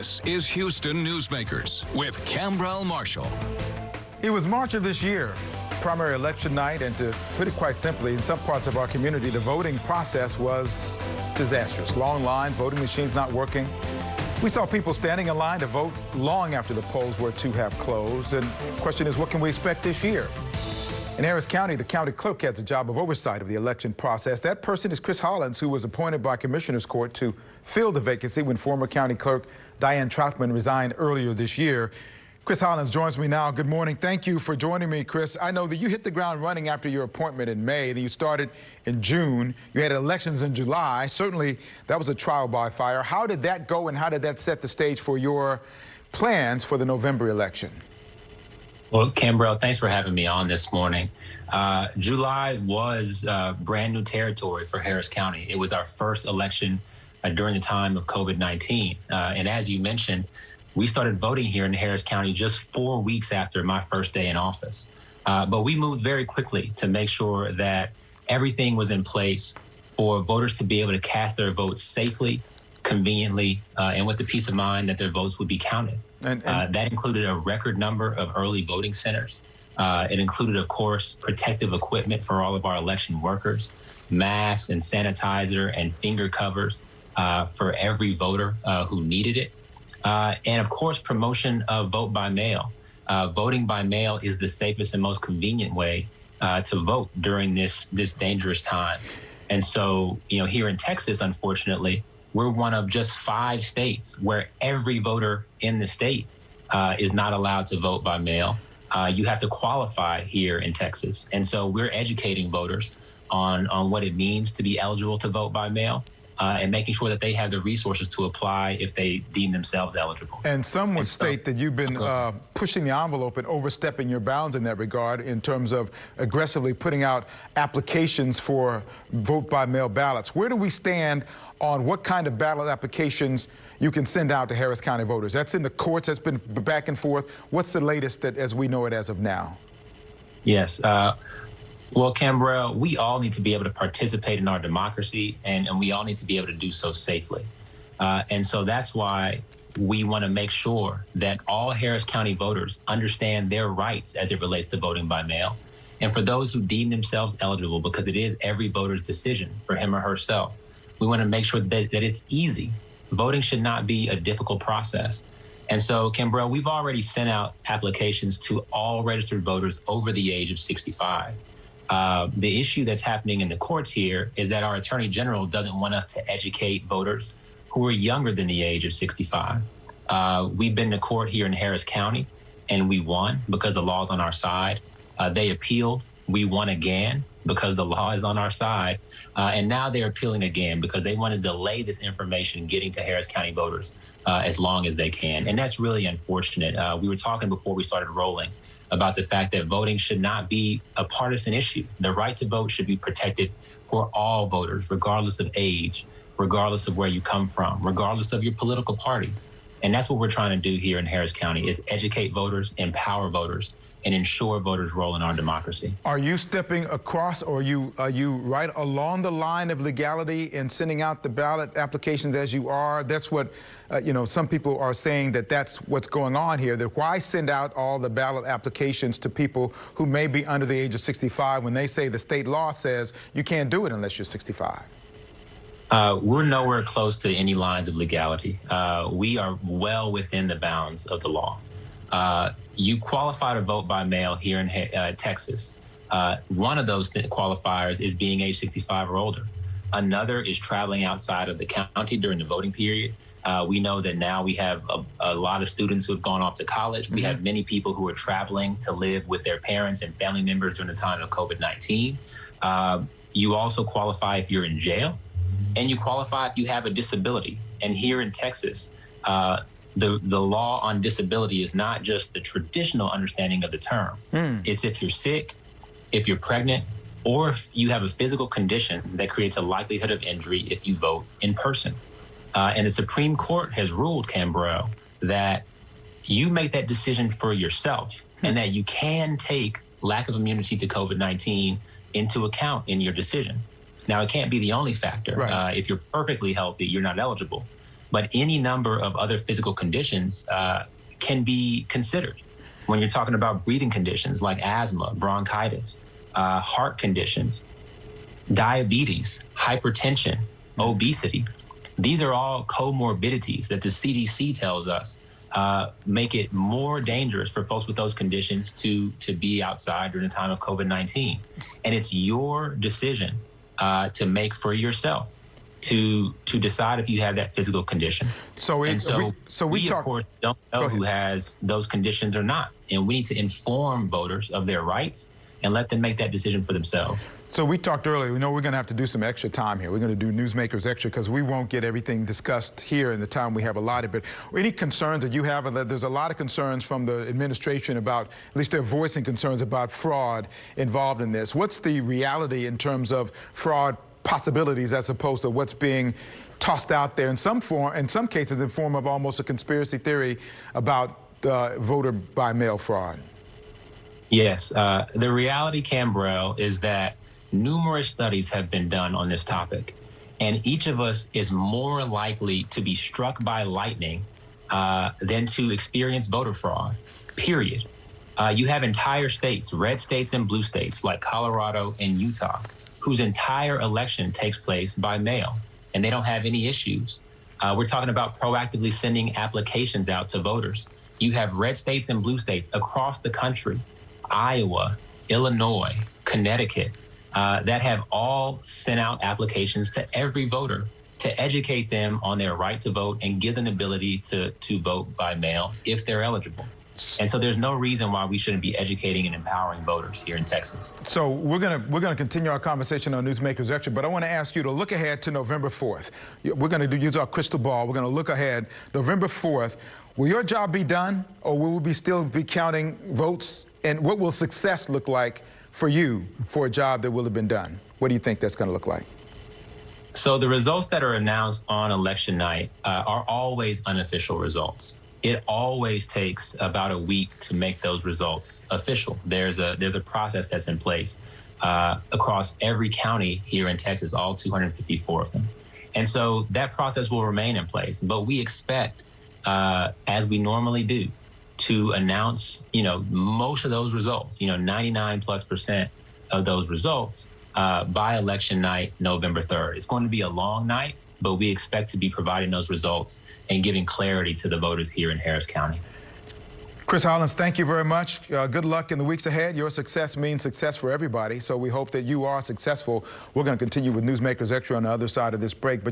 This is Houston Newsmakers with Cambrell Marshall. It was March of this year, primary election night, and to put it quite simply, in some parts of our community, the voting process was disastrous. Long lines, voting machines not working. We saw people standing in line to vote long after the polls were to have closed. And the question is, what can we expect this year? In Harris County, the county clerk has a job of oversight of the election process. That person is Chris Hollins, who was appointed by Commissioner's Court to fill the vacancy when former county clerk Diane Troutman resigned earlier this year. Chris Hollins joins me now. Good morning. Thank you for joining me, Chris. I know that you hit the ground running after your appointment in May. Then you started in June. You had elections in July. Certainly, that was a trial by fire. How did that go, and how did that set the stage for your plans for the November election? Well, Cambrell, thanks for having me on this morning. July was brand new territory for Harris County. It was our first election during the time of COVID-19. And as you mentioned, we started voting here in Harris County just 4 weeks after my first day in office. But we moved very quickly to make sure that everything was in place for voters to be able to cast their votes safely, conveniently, and with the peace of mind that their votes would be counted. And that included a record number of early voting centers. It included, of course, protective equipment for all of our election workers, masks and sanitizer and finger covers for every voter who needed it. And of course, promotion of vote by mail. Voting by mail is the safest and most convenient way to vote during this dangerous time. And so, here in Texas, unfortunately, we're one of just 5 states where every voter in the state is not allowed to vote by mail. You have to qualify here in Texas. And so we're educating voters on what it means to be eligible to vote by mail. And making sure that they have the resources to apply if they deem themselves eligible. And some would state that you've been pushing the envelope and overstepping your bounds in that regard in terms of aggressively putting out applications for vote-by-mail ballots. Where do we stand on what kind of ballot applications you can send out to Harris County voters? That's in the courts, that's been back and forth. What's the latest that as we know it as of now? Yes. Well, Cambrell, we all need to be able to participate in our democracy, and we all need to be able to do so safely. And so that's why we want to make sure that all Harris County voters understand their rights as it relates to voting by mail. And for those who deem themselves eligible, because it is every voter's decision for him or herself, we want to make sure that it's easy. Voting should not be a difficult process. And so, Cambrell, we've already sent out applications to all registered voters over the age of 65. The issue that's happening in the courts here is that our Attorney General doesn't want us to educate voters who are younger than the age of 65. We've been to court here in Harris County, and we won because the law is on our side. They appealed. We won again because the law is on our side. And now they're appealing again because they want to delay this information getting to Harris County voters as long as they can. And that's really unfortunate. We were talking before we started rolling about the fact that voting should not be a partisan issue. The right to vote should be protected for all voters, regardless of age, regardless of where you come from, regardless of your political party. And that's what we're trying to do here in Harris County, is educate voters, empower voters, and ensure voters' role in our democracy. Are you stepping across, or are you right along the line of legality in sending out the ballot applications as you are? That's what, some people are saying that that's what's going on here, that why send out all the ballot applications to people who may be under the age of 65 when they say the state law says you can't do it unless you're 65? We're nowhere close to any lines of legality. We are well within the bounds of the law. You qualify to vote by mail here in Texas. One of those qualifiers is being age 65 or older. Another is traveling outside of the county during the voting period. We know that now we have a lot of students who have gone off to college. Mm-hmm. We have many people who are traveling to live with their parents and family members during the time of COVID-19. You also qualify if you're in jail, and you qualify if you have a disability. And here in Texas, the law on disability is not just the traditional understanding of the term. It's if you're sick, if you're pregnant, or if you have a physical condition that creates a likelihood of injury if you vote in person. And the Supreme Court has ruled, Cambrell, that you make that decision for yourself and that you can take lack of immunity to COVID-19 into account in your decision. Now, it can't be the only factor. Right. If you're perfectly healthy, you're not eligible. but any number of other physical conditions can be considered when you're talking about breathing conditions like asthma, bronchitis, heart conditions, diabetes, hypertension, obesity. These are all comorbidities that the CDC tells us make it more dangerous for folks with those conditions to be outside during the time of COVID-19. And it's your decision to make for yourself to decide if you have that physical condition. So we of course don't know who has those conditions or not. And we need to inform voters of their rights and let them make that decision for themselves. So we talked earlier, we know we're going to have to do some extra time here. We're going to do Newsmakers Extra because we won't get everything discussed here in the time we have allotted. But any concerns that you have? There's a lot of concerns from the administration about, at least they're voicing concerns about fraud involved in this. What's the reality in terms of fraud possibilities as opposed to what's being tossed out there in some form, in some cases in form of almost a conspiracy theory about voter by mail fraud? Yes, the reality, Cambrell, is that numerous studies have been done on this topic, and each of us is more likely to be struck by lightning than to experience voter fraud, period. You have entire states, red states and blue states like Colorado and Utah, whose entire election takes place by mail, and they don't have any issues. We're talking about proactively sending applications out to voters. You have red states and blue states across the country, Iowa, Illinois, Connecticut, that have all sent out applications to every voter to educate them on their right to vote and give them the ability to vote by mail if they're eligible. And so there's no reason why we shouldn't be educating and empowering voters here in Texas. So we're gonna continue our conversation on Newsmakers Extra, but I want to ask you to look ahead to November 4th. We're going to use our crystal ball. We're going to look ahead. November 4th, will your job be done, or will we still be counting votes? And what will success look like for you for a job that will have been done? What do you think that's going to look like? So the results that are announced on election night are always unofficial results. It always takes about a week to make those results official. There's a process that's in place across every county here in Texas, all 254 of them. And so that process will remain in place. But we expect, as we normally do, to announce, most of those results, 99+% of those results by election night, November 3rd. It's going to be a long night, but we expect to be providing those results and giving clarity to the voters here in Harris County. Chris Hollins, thank you very much. Good luck in the weeks ahead. Your success means success for everybody, so we hope that you are successful. We're going to continue with Newsmakers Extra on the other side of this break. But